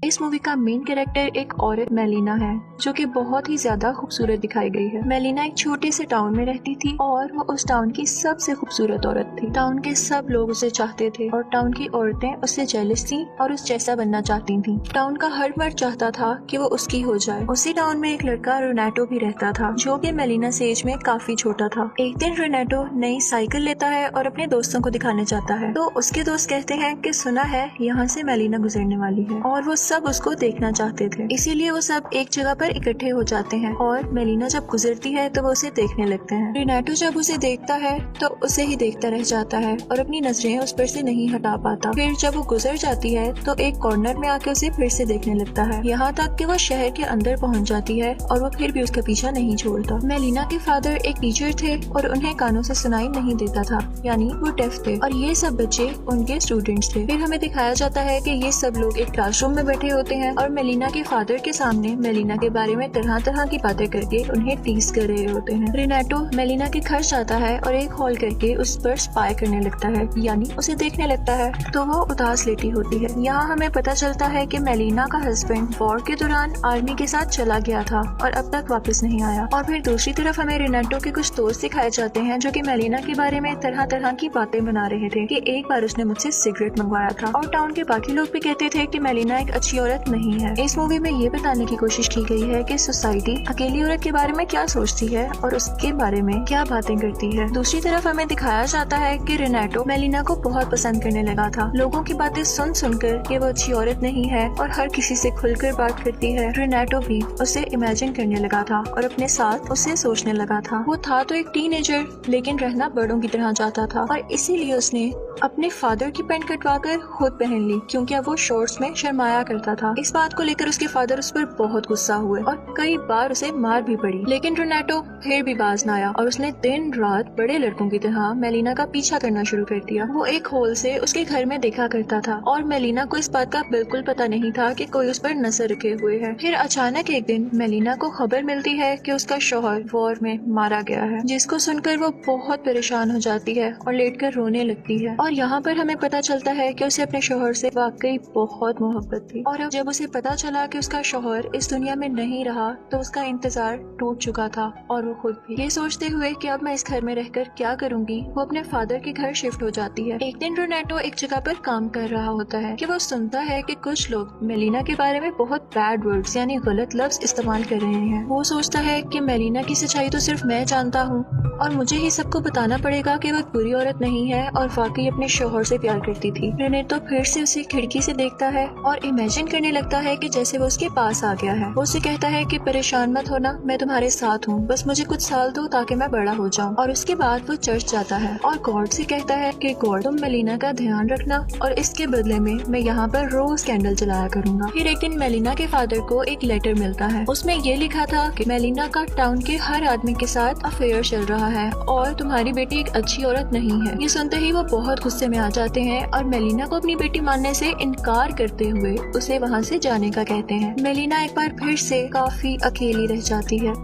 इस मूवी का main character एक औरत मेलिना है जो कि बहुत ही ज्यादा खूबसूरत दिखाई गई है। मेलिना एक छोटे से टाउन में रहती थी और वो उस टाउन की सबसे खूबसूरत औरत थी। टाउन के सब लोग उसे चाहते थे और टाउन की औरतें उससे जेलस थी और उस जैसा बनना चाहती थी। टाउन का हर मर्द चाहता था कि वो उसकी हो जाए। उसी टाउन में एक लड़का रोनाटो भी रहता था जो कि मेलिना से एज में काफी छोटा था। एक दिन रोनाटो नई साइकिल लेता है और अपने दोस्तों को दिखाने जाता है तो उसके दोस्त कहते हैं कि सुना है यहाँ से मेलिना गुजरने वाली है और वो सब उसको देखना चाहते थे। इसीलिए वो सब एक जगह पर इकट्ठे हो जाते हैं और मेलिना जब गुजरती है तो वो उसे देखने लगते हैं। रोनाटो जब उसे देखता है तो उसे ही देखता रह जाता है और अपनी नजरें उस पर से नहीं हटा पाता। फिर जब वो गुजर जाती है तो एक कॉर्नर में आके उसे फिर से देखने लगता है, यहाँ तक कि वो शहर के अंदर पहुँच जाती है और वो फिर भी उसका पीछा नहीं छोड़ता। मेलिना के फादर एक टीचर थे और उन्हें कानों से सुनाई नहीं देता था, यानी वो डेफ थे और ये सब बच्चे उनके स्टूडेंट्स थे। फिर हमें दिखाया जाता है कि ये सब लोग एक क्लासरूम में बैठे होते हैं और मेलिना के फादर के सामने मेलिना के बारे में तरह तरह की बातें करके उन्हें टीज कर रहे होते हैं। रोनाटो मेलिना के घर जाता है और एक हॉल करके उस पर स्पाई करने लगता है, यानी उसे देखने लगता है तो वो उदास लेटी होती है। यहाँ हमें पता चलता है कि मेलिना का हस्बैंड वॉर के दौरान आर्मी के साथ चला गया था और अब तक वापस नहीं आया। और फिर दूसरी तरफ हमें रोनाटो के कुछ दोस्त दिखाए जाते हैं जो कि मेलिना के बारे में तरह तरह की बातें बना रहे थे कि एक बार उसने मुझसे सिगरेट मंगवाया था। और टाउन के बाकी लोग भी कहते थे कि मेलिना एक अच्छी औरत नहीं है। इस मूवी में ये बताने की कोशिश की गई है कि सोसाइटी अकेली औरत के बारे में क्या सोचती है और उसके बारे में क्या बातें करती है। दूसरी तरफ हमें दिखाया जाता है कि रोनाटो मेलिना को बहुत पसंद करने लगा था। लोगों की बातें सुन सुनकर कि वो अच्छी औरत नहीं है और हर किसी से खुलकर बात करती है, रोनाटो भी उसे इमेजिन करने लगा था और अपने साथ उसे सोचने लगा था। वो था तो एक टीनेजर लेकिन रहना बड़ों की तरह चाहता था और इसीलिए उसने अपने फादर की पैंट कटवाकर खुद पहन ली क्योंकि अब वो शॉर्ट्स में शर्माया करता था। इस बात को लेकर उसके फादर उस पर बहुत गुस्सा हुए और कई बार उसे मार भी पड़ी, लेकिन रोनाटो फिर भी बाज न आया और उसने दिन रात बड़े लड़कों की तरह मेलिना का पीछा करना शुरू कर दिया। वो एक होल से उसके घर में देखा करता था और मेलिना को इस बात का बिल्कुल पता नहीं था कि कोई उस पर नजर रखे हुए है। फिर अचानक एक दिन मेलिना को खबर मिलती है कि उसका शौहर वॉर में मारा गया है, जिसको सुनकर वो बहुत परेशान हो जाती है और लेटकर रोने लगती है। और यहाँ पर हमें पता चलता है कि उसे अपने शौहर से वाकई बहुत मोहब्बत थी और अब जब उसे पता चला कि उसका शौहर इस दुनिया में नहीं रहा तो उसका इंतजार टूट चुका था और वो खुद भी। ये सोचते हुए कि अब मैं इस घर में रहकर क्या करूंगी, वो अपने फादर के घर शिफ्ट हो जाती है। एक दिन रोनाटो एक जगह पर काम कर रहा होता है कि वो सुनता है कि कुछ लोग मेलिना के बारे में बहुत बैड वर्ड्स यानी गलत लफ्ज इस्तेमाल कर रहे हैं। वो सोचता है कि मेलिना की सच्चाई तो सिर्फ मैं जानता हूँ और मुझे ही सबको बताना पड़ेगा कि वो बुरी औरत नहीं है और वाकई अपने शौहर से प्यार करती थी। रोनाटो फिर से उसे खिड़की से देखता है और इमेजिन करने लगता है कि जैसे वो उसके पास आ गया है। वो उसे कहता है कि परेशान मत होना, मैं तुम्हारे साथ हूँ, बस मुझे कुछ साल दो ताकि मैं बड़ा हो जाऊँ। और उसके बाद वो चर्च जाता है और गॉड से कहता है कि गॉड तुम मेलिना का ध्यान रखना और इसके बदले में मैं यहाँ पर रोज कैंडल जलाया करूँगा। फिर एक दिन मेलिना के फादर को एक लेटर मिलता है, उसमें ये लिखा था कि मेलिना का टाउन के हर आदमी के साथ अफेयर चल रहा है और तुम्हारी बेटी एक अच्छी औरत नहीं है। ये सुनते ही वो बहुत गुस्से में आ जाते हैं और मेलिना को अपनी बेटी मानने से इनकार करते हुए उसे वहाँ से जाने का कहते हैं। मेलिना एक बार फिर से काफी अकेली रह जाती है।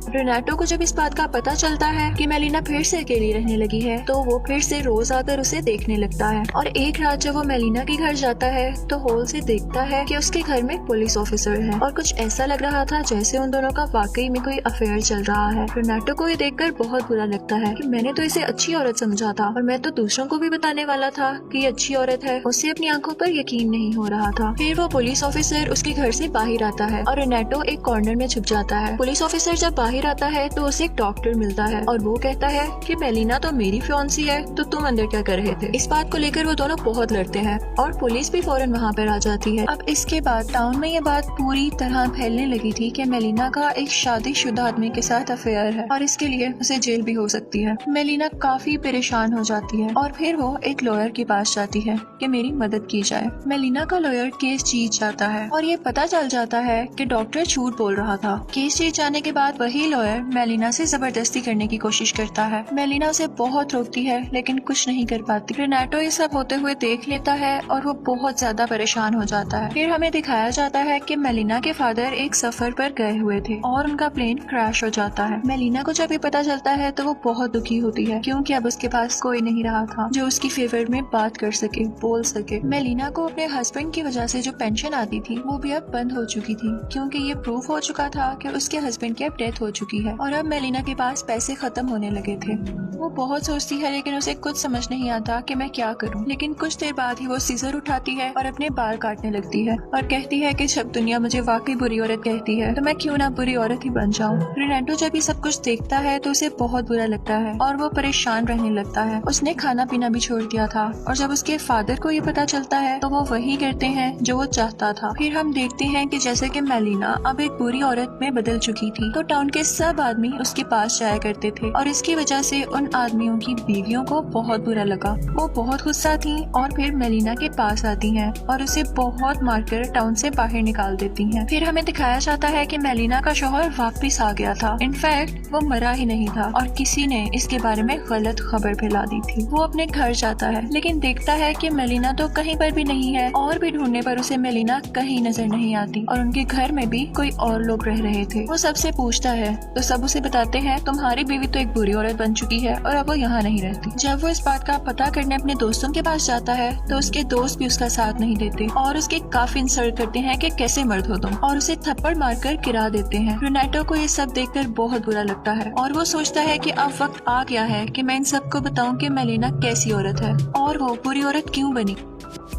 रोनाटो को जब इस बात का पता चलता है कि मेलिना फिर से अकेली रहने लगी है तो वो फिर से रोज आकर उसे देखने लगता है। और एक रात जब वो मेलिना के घर जाता है तो हॉल से देखता है कि उसके घर में पुलिस ऑफिसर है और कुछ ऐसा लग रहा था जैसे उन दोनों का वाकई में कोई अफेयर चल रहा है। रोनाटो को ये देखकर बहुत बुरा लगता है कि मैंने तो इसे अच्छी औरत समझा था और मैं तो दूसरों को भी बताने वाला था कि ये अच्छी औरत है। उसे अपनी आंखों पर यकीन नहीं हो रहा था। फिर वो पुलिस ऑफिसर उसके घर से बाहर आता है और रोनाटो एक कॉर्नर में छुप जाता है। पुलिस ऑफिसर जब बाहर आता है तो उसे एक डॉक्टर मिलता है और वो कहता है कि मेलिना तो मेरी फियांसी है, तो तुम अंदर क्या कर रहे थे। इस बात को लेकर वो दोनों बहुत लड़ते हैं और पुलिस भी फौरन वहाँ पर आ जाती है। अब इसके बाद टाउन में ये बात पूरी तरह फैलने लगी थी कि मेलिना का एक शादीशुदा आदमी के साथ अफेयर है और इसके लिए उसे जेल भी हो सकती है। मेलिना काफी परेशान हो जाती है और फिर वो एक लॉयर के पास जाती है कि मेरी मदद की जाए। मेलिना का लॉयर केस जीत जाता है और ये पता चल जाता है कि डॉक्टर झूठ बोल रहा था। केस जीत जाने के बाद वही लॉयर मेलिना से जबरदस्ती करने की कोशिश करता है। मेलिना उसे बहुत रोकती है लेकिन कुछ नहीं कर पाती। रेनाटो ये सब होते हुए देख लेता है और वो बहुत ज्यादा परेशान हो जाता है। फिर हमें दिखाया जाता है कि मेलिना के फादर एक सफर पर गए हुए थे और उनका प्लेन क्रैश हो जाता है। मेलिना को जब ये पता चलता है तो वो बहुत दुखी होती है क्योंकि अब उसके पास कोई नहीं रहा था जो उसकी फेवर में बात कर सके, बोल सके। मेलिना को अपने हस्बैंड की वजह से जो पेंशन आती थी वो भी अब बंद हो चुकी थी क्योंकि ये प्रूफ हो चुका था कि उसके हस्बैंड की अब डेथ हो चुकी है और अब मेलिना के पास पैसे खत्म होने लगे थे। वो बहुत सोचती है लेकिन उसे कुछ समझ नहीं आता कि मैं क्या करूं। लेकिन कुछ देर बाद ही वो सीजर उठाती है और अपने बाल काटने लगती है और कहती है कि जब दुनिया मुझे वाकई बुरी औरत कहती है तो मैं क्यों ना बुरी औरत ही बन जाऊं। रेनाटो जब ये सब कुछ देखता है तो उसे बहुत बुरा लगता है और वो परेशान रहने लगता है। उसने खाना पीना भी छोड़ दिया था और जब उसके फादर को ये पता चलता है तो वो वही करते हैं जो वो चाहता था। फिर हम देखते हैं कि जैसे कि मेलिना अब एक बुरी औरत में बदल चुकी थी तो टाउन के सब आदमी उसके पास जाया करते थे और इसकी वजह से उन आदमियों की बीवियों को बहुत बुरा लगा। वो बहुत गुस्सा थी और फिर मेलिना के पास आती हैं और उसे बहुत मारकर टाउन से बाहर निकाल देती हैं। फिर हमें दिखाया जाता है कि मेलिना का शौहर वापस आ गया था। इनफैक्ट वो मरा ही नहीं था और किसी ने इसके बारे में गलत खबर फैला दी थी। वो अपने घर जाता है लेकिन देखता है कि मेलिना तो कहीं पर भी नहीं है और भी ढूंढने पर उसे मेलिना कहीं नजर नहीं आती और उनके घर में भी कोई और लोग रह रहे थे। वो सबसे पूछता है तो सब उसे बताते हैं तुम्हारी बीवी तो एक बुरी औरत बन चुकी है और अब वो यहाँ नहीं रहती। जब वो इस बात का पता करने अपने दोस्तों के पास जाता है तो उसके दोस्त भी उसका साथ नहीं देते और उसके काफी इंसल्ट करते हैं कि कैसे मर्द हो तुम और उसे थप्पड़ मारकर गिरा देते हैं। रेनाटो को ये सब देखकर बहुत बुरा लगता है और वो सोचता है कि अब वक्त आ गया है कि मैं इन सबको बताऊं कि मेलिना कैसी औरत है और वो बुरी औरत क्यों बनी।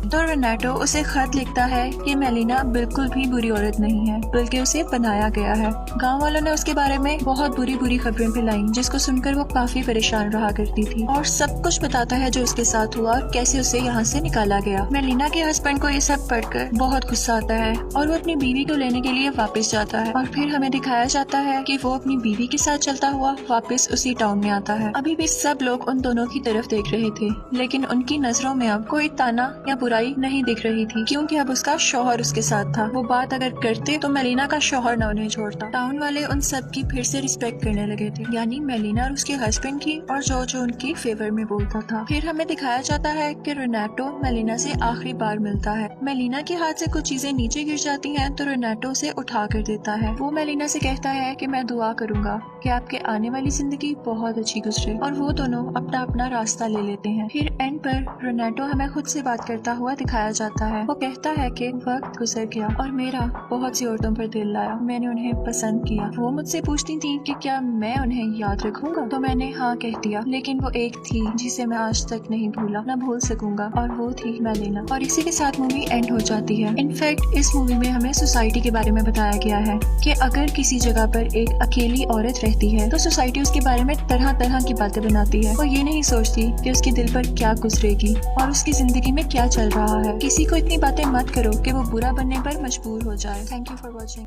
तो रेनाटो उसे खत लिखता है कि मेलिना बिल्कुल भी बुरी औरत नहीं है बल्कि उसे बनाया गया है। गांव वालों ने उसके बारे में बहुत बुरी बुरी खबरें फैलाई जिसको सुनकर वो काफी परेशान रहा करती थी और सब कुछ बताता है जो उसके साथ हुआ और कैसे उसे यहाँ से निकाला गया। मेलिना के हस्बैंड को ये सब पढ़कर बहुत गुस्सा आता है और वो अपनी बीवी को लेने के लिए वापस जाता है और फिर हमें दिखाया जाता है कि वो अपनी बीवी के साथ चलता हुआ वापस उसी टाउन में आता है। अभी भी सब लोग उन दोनों की तरफ देख रहे थे लेकिन उनकी नजरों में अब कोई ताना या बुराई नहीं दिख रही थी क्योंकि अब उसका शौहर उसके साथ था। वो बात अगर करते तो मेलिना का शौहर न उन्हें छोड़ता। टाउन वाले उन सब की फिर से रिस्पेक्ट करने लगे थे यानी मेलिना और उसके हस्बैंड की और जो उनकी फेवर में बोलता था। फिर हमें दिखाया जाता है कि रेनाटो मेलिना से आखिरी बार मिलता है। मेलिना के हाथ से कुछ चीजें नीचे गिर जाती हैं तो रेनाटो उसे उठा कर देता है। वो मेलिना से कहता है कि मैं दुआ करूंगा कि आपके आने वाली जिंदगी बहुत अच्छी गुजरे और वो दोनों अपना अपना रास्ता ले लेते हैं। फिर एंड पर रेनाटो हमें खुद से बात करता हुआ दिखाया जाता है। वो कहता है कि वक्त गुजर गया और मेरा बहुत सी औरतों पर दिल लाया, मैंने उन्हें पसंद किया। वो मुझसे पूछती थी कि क्या मैं उन्हें याद रखूंगा तो मैंने हाँ कह दिया लेकिन वो एक थी जिसे मैं आज तक नहीं भूला न भूल सकूंगा और वो थी मेलिना। और इसी के साथ मूवी एंड हो जाती है। इनफैक्ट इस मूवी में हमें सोसाइटी के बारे में बताया गया है कि अगर किसी जगह पर एक अकेली औरत रहती है तो सोसाइटी उसके बारे में तरह तरह की बातें बनाती है। वो ये नहीं सोचती कि उसके दिल पर क्या गुजरेगी और उसकी जिंदगी में क्या चल रहा है। किसी को इतनी बातें मत करो कि वो बुरा बनने पर मजबूर हो जाए। Thank you for watching.